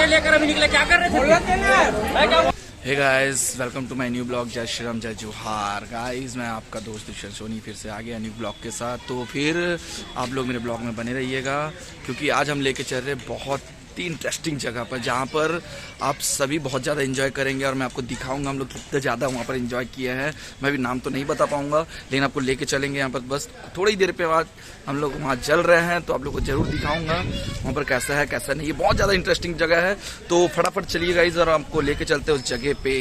सामने लेकर अभी निकले, क्या कर रहे थे? Hey guys, welcome to my new blog. जय श्री राम, जय जोहार। गाइस, मैं आपका दोस्त ईश्वर सोनी फिर से आ गया न्यू ब्लॉग के साथ। तो फिर आप लोग मेरे ब्लॉग में बने रहिएगा, क्योंकि आज हम लेके चल रहे बहुत ही इंटरेस्टिंग जगह पर, जहाँ पर आप सभी बहुत ज़्यादा एंजॉय करेंगे। और मैं आपको दिखाऊंगा हम लोग कितना ज़्यादा वहाँ पर एंजॉय किए हैं। मैं भी नाम तो नहीं बता पाऊँगा, लेकिन आपको लेके चलेंगे यहाँ पर। बस थोड़ी देर पे बाद हम लोग वहाँ चल रहे हैं, तो आप लोग को ज़रूर दिखाऊंगा वहाँ पर कैसा है कैसा नहीं। ये बहुत ज़्यादा इंटरेस्टिंग जगह है, तो फटाफट चलिए गाइज और आपको लेके चलते हैं उस जगह पे।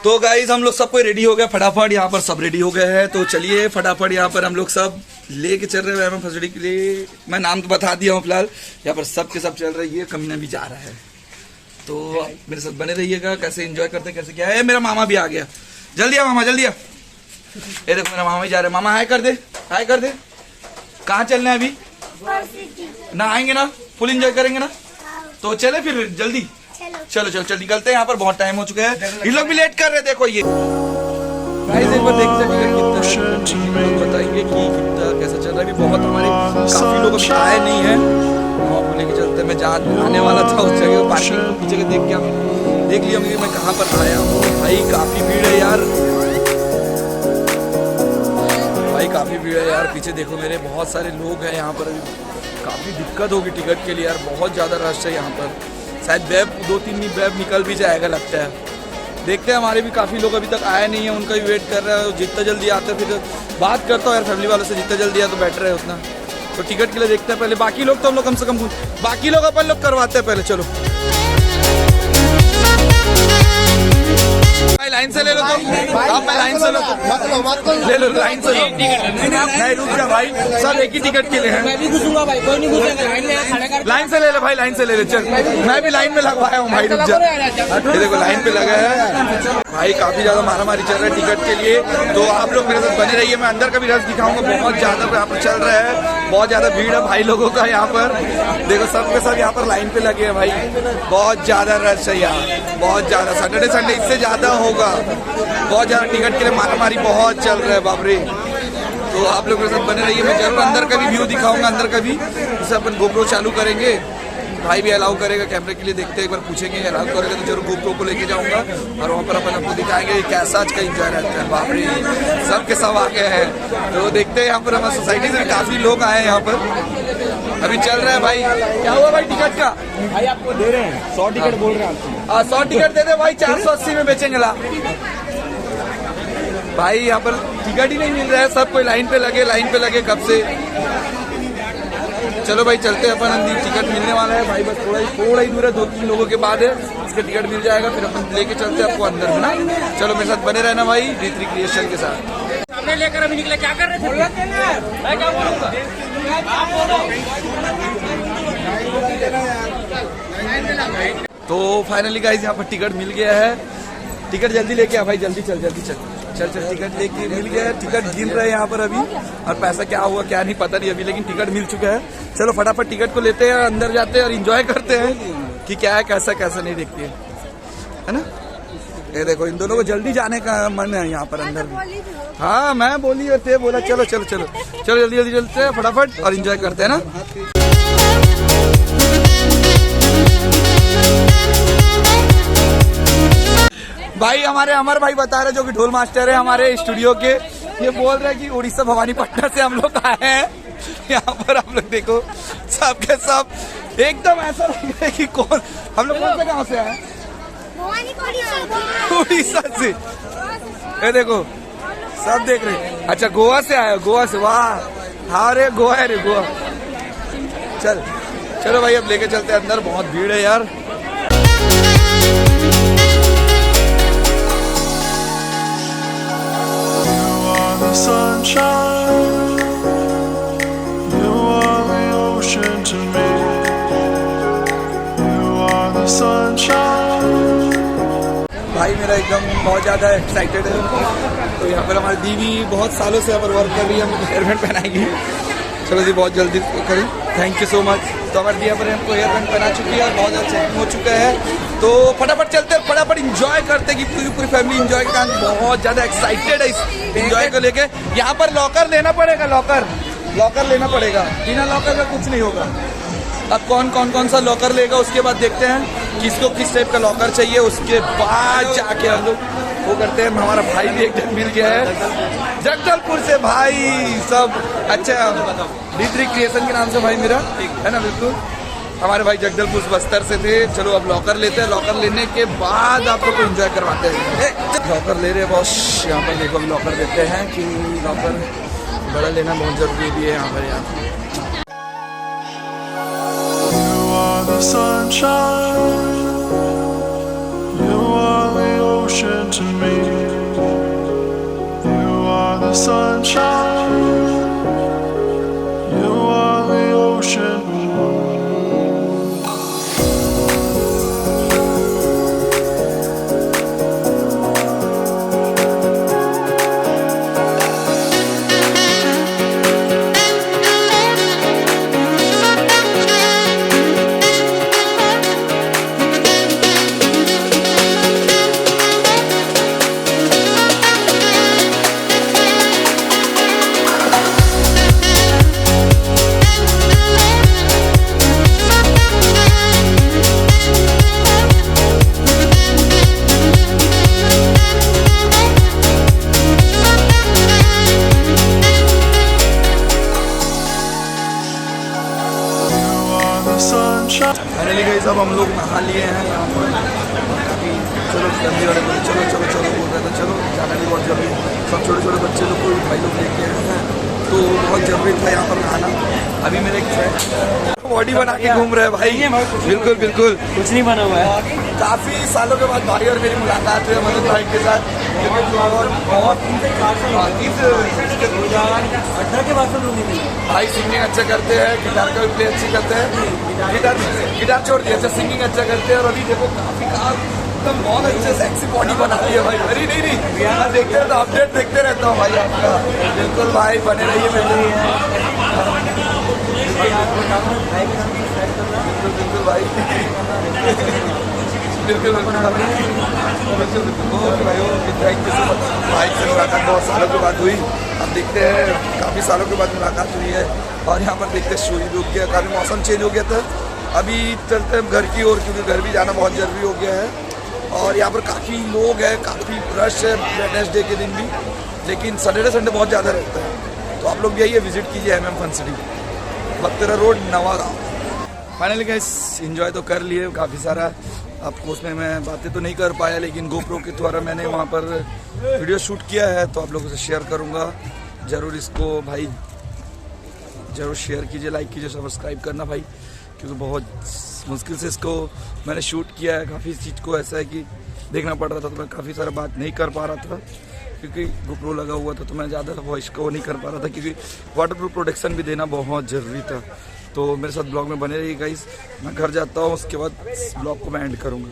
तो गाइज हम लोग सब कोई रेडी हो गया फटाफट, यहाँ पर सब रेडी हो गए हैं। तो चलिए फटाफट यहाँ पर हम लोग सब लेके चल रहे हैं फसड़ी के लिए। मैं नाम तो बता दिया हूँ फिलहाल। यहाँ पर सब के सब चल रहे हैं, ये कमीना भी जा रहा है। तो मेरे साथ बने रहिएगा, कैसे एंजॉय करते कैसे क्या है। मेरा मामा भी आ गया, जल्दी आ मामा जल्दी आ। ये देखो मेरा मामा भी जा रहा है। मामा हाय कर दे, हाय कर दे। कहाँ चलना है अभी? ना आएंगे ना, फुल एंजॉय करेंगे ना, तो चले फिर जल्दी। चलो चलो चल निकलते हैं, यहाँ पर बहुत टाइम हो चुका है। ये लोग भी लेट कर रहे हैं, देखो ये गाइस एक बार देखते हैं बताएंगे कि कितना कैसा चल रहा है। बहुत हमारे काफी लोग अभी आए नहीं है, वहाँ लेके चलते हैं। मैं जहाँ आने वाला था उस जगह पार्किंग की जगह देख लिया मैं कहाँ पर आया हूँ। भाई काफी भीड़ है यार, भाई काफी भीड़ है यार। पीछे देखो मेरे बहुत सारे लोग हैं यहाँ पर। काफी दिक्कत होगी टिकट के लिए यार, बहुत ज्यादा रश है यहाँ पर। शायद वेब 2-3 वेब निकल भी जाएगा लगता है। देखते हैं, हमारे भी काफ़ी लोग अभी तक आए नहीं है, उनका भी वेट कर रहा है। जितना जल्दी आते हैं फिर बात करता हूँ यार फैमिली वालों से, जितना जल्दी आए तो बेटर है उतना। तो टिकट के लिए देखते हैं पहले, बाकी लोग तो हम लोग कम से कम बाकी लोग अपन लोग करवाते हैं पहले। चलो भाई लाइन से ले लो, तो आप मैं लाइन से लो, ले लो लाइन से लो। नहीं रुक जा भाई, सब एक ही टिकट के लिए हैं। मैं भी घुसूंगा भाई, कोई नहीं घुसेगा। लाइन से ले ले भाई, लाइन से ले ले। चल मैं भी लाइन में लगवाया हूँ भाई, रुक जा। ये देखो लाइन पे लगा है भाई। काफी ज्यादा मारामारी चल रहा है टिकट के लिए, तो आप लोग मेरे साथ बने रहिए। मैं अंदर का भी रश दिखाऊंगा, बहुत ज्यादा यहाँ पर चल रहा है, बहुत ज्यादा भीड़ है भाई लोगों का यहाँ पर। देखो सब के सब यहाँ पर लाइन पे लगे हैं भाई, बहुत ज्यादा रश है यहाँ, बहुत ज्यादा। सैटरडे संडे इससे ज्यादा होगा, बहुत ज्यादा टिकट के लिए मारामारी बहुत चल रहा है बाबरे। तो आप लोग मेरे साथ बने रहिए, मैं जरूर अंदर का भी व्यू दिखाऊंगा। अंदर का भी जैसे अपन गोप्रो चालू करेंगे, भाई भी अलाउ करेगा कैमरे के लिए, देखते हैं एक बार पूछेंगे अलाउ करेगा तो जरूर गोप्रो को लेके जाऊंगा और वहाँ पर अपन आपको दिखाएंगे कैसा आज का एंजॉय रहता है। बाप रे सब के सब आ गए हैं, तो देखते हैं। यहाँ पर हमारे सोसाइटी से काफी लोग आए हैं यहाँ पर, अभी चल रहा है भाई। क्या हुआ भाई टिकट का? भाई आपको दे रहे हैं 100 टिकट बोल रहे हैं। 100 टिकट दे दे भाई, 480 में बेचेंगे ला भाई। यहाँ पर टिकट ही नहीं मिल रहा है, सब कोई लाइन पे लगे कब से। चलो भाई चलते हैं अपन अंदर, टिकट मिलने वाला है भाई, बस थोड़ा ही दूर है, 2-3 लोगों के बाद है इसके टिकट मिल जाएगा। फिर अपन लेके चलते हैं आपको अंदर में ना। चलो मेरे साथ बने रहना भाई D3 क्रिएशन के साथ। सामने लेकर अभी निकले, क्या कर रहे थे? मैं क्या बोलूँगा? तो फाइनली गाइस यहाँ पर टिकट मिल गया है। टिकट जल्दी लेके आ भाई, जल्दी चल टिकट लेके मिल गया है। टिकट गिन रहे हैं यहाँ पर अभी, और पैसा क्या हुआ क्या नहीं पता नहीं अभी, लेकिन टिकट मिल चुका है। चलो फटाफट टिकट को लेते हैं, अंदर जाते हैं और एंजॉय करते हैं कि क्या है कैसा नहीं, देखते हैं है ना। ये देखो इन दोनों को जल्दी जाने का मन है यहाँ पर अंदर भी। हाँ मैं बोली और ते बोला चलो जल्दी चलते हैं फटाफट और एंजॉय करते हैं ना। भाई हमारे अमर भाई बता रहे, जो कि ढोल मास्टर है हमारे स्टूडियो के, ये बोल रहे हैं कि उड़ीसा भवानीपट्टनम से हम लोग आए हैं यहाँ पर। आप लोग देखो सब के सब एकदम ऐसा लग रहा है कि कौन हम लोग कौन से गाँव से आए? उड़ीसा से। ये देखो सब देख रहे, अच्छा गोवा से आए, गोवा से। वाह हाँ रे गोवा है रे गोवा। चलो भाई अब लेके चलते हैं अंदर, बहुत भीड़ है यार। Sunshine, you are the ocean to me. You are the sunshine. भाई मेरा एकदम बहुत ज़्यादा एक्साइटेड है। तो यहाँ पर हमारी दीदी बहुत सालों से यहाँ पर वर्क कर रही है, हमको हेयरबैंड पहनाएगी। चलो जी बहुत जल्दी करें, थैंक यू सो मच। तो हमारे दी यहाँ पर हमको हेयरबैंड पहना चुकी है और बहुत अच्छा हो चुका है। तो फटाफट चलते हैं, फटाफट इंजॉय करते हैं कि पूरी फैमिली इंजॉय के कारण बहुत ज़्यादा एक्साइटेड है इस इंजॉय को लेके। यहाँ पर लॉकर लेना पड़ेगा, लॉकर लेना पड़ेगा, बिना लॉकर का कुछ नहीं होगा। अब कौन सा लॉकर लेगा उसके बाद देखते हैं किसको किस टाइप का लॉकर चाहिए, उसके बाद जाके हम लोग वो करते हैं। हमारा भाई भी एक जन मिल गया है जगदलपुर से, भाई सब अच्छा D3 क्रिएशन के नाम से भाई मेरा है ना, बिल्कुल हमारे भाई जगदलपुर बस्तर से थे। चलो अब लॉकर लेते हैं, लॉकर लेने के बाद आप लोग को एंजॉय करवाते हैं। लॉकर ले रहे हैं बॉस, यहाँ पर देखो अभी लॉकर देते हैं कि लॉकर बड़ा लेना बहुत जरूरी भी है यहाँ पर यार। The sunshine, you are the ocean to me. You are the sunshine, you are the ocean. Finally guys अब हम लोग नहा लिए हैं यहाँ पर। चलो गंदी वाले बोले चलो चलो चलो बोल रहे थे, चलो जाना भी बहुत जरूरी, सब छोटे छोटे बच्चे लोग को भी भाई लोग लेके आए हैं तो बहुत जरूरी था यहाँ पर नहाना। अभी मेरे एक फ्रेंड बॉडी बना के घूम रहे हैं भाई, बिल्कुल बिल्कुल कुछ नहीं बना हुआ है। काफी सालों के बाद भाई और मेरी मुलाकात हुई मनोज भाई के साथ, बहुत के बाद भाई सिंगिंग अच्छा करते हैं, गिटार का भी प्ले अच्छी करते हैं, गिटार छोड़ दिया अच्छा सिंगिंग अच्छा करते हैं। और अभी देखो काफी एकदम बहुत अच्छे सेक्सी बॉडी बना दी है भाई। अरे नहीं देखते हैं तो अपडेट देखते रहता हूँ भाई आपका, बिल्कुल भाई बने रहिए मेरे बिल्कुल भाई बिल्कुल भाई से मुलाकात बहुत सालों के बाद हुई। अब देखते हैं काफ़ी सालों के बाद मुलाकात हुई है और यहाँ पर देखते सूर्य डूब गया, काफ़ी मौसम चेंज हो गया था। अभी चलते हैं घर की ओर क्योंकि घर भी जाना बहुत ज़रूरी हो गया है। और यहाँ पर काफ़ी लोग हैं, काफ़ी रश है वेडनेसडे के दिन भी, लेकिन सैटरडे संडे बहुत ज़्यादा रहता है। तो आप लोग भी आइए विजिट कीजिए MM fun city, Bakhtara road, Nawagaon. Finally guys enjoy तो कर लिए काफ़ी सारा, आपको उसमें मैं बातें तो नहीं कर पाया लेकिन GoPro के द्वारा मैंने वहाँ पर वीडियो शूट किया है तो आप लोगों से शेयर करूँगा। ज़रूर इसको भाई ज़रूर शेयर कीजिए, लाइक कीजिए, सब्सक्राइब करना भाई, क्योंकि बहुत मुश्किल से इसको मैंने शूट किया है। काफ़ी चीज़ को ऐसा है कि देखना पड़ रहा था तो मैं काफ़ी सारा बात नहीं कर पा रहा था क्योंकि GoPro लगा हुआ था तो मैं ज़्यादा वॉइस को नहीं कर पा रहा था क्योंकि वाटरप्रूफ प्रोटेक्शन भी देना बहुत ज़रूरी था। तो मेरे साथ ब्लॉग में बने रहिए गाइज़। मैं घर जाता हूँ, उसके बाद ब्लॉग को मैं एंड करूँगा।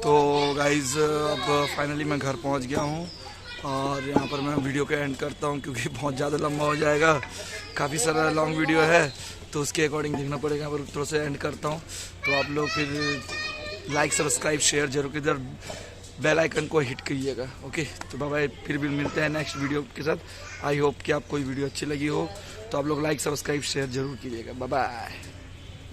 तो गाइज़ अब फाइनली मैं घर पहुँच गया हूँ और यहाँ पर मैं वीडियो को एंड करता हूँ क्योंकि बहुत ज़्यादा लंबा हो जाएगा, काफ़ी सारा लॉन्ग वीडियो है तो उसके अकॉर्डिंग देखना पड़ेगा। यहाँ पर थोड़ा सा एंड करता हूँ तो आप लोग फिर लाइक सब्सक्राइब शेयर जरूर कीजिए, बेल आइकन को हिट करिएगा। ओके तो बाय बाय, फिर भी मिलते हैं नेक्स्ट वीडियो के साथ। आई होप कि आपको ये वीडियो अच्छी लगी हो तो आप लोग लाइक सब्सक्राइब शेयर जरूर कीजिएगा। Bye bye.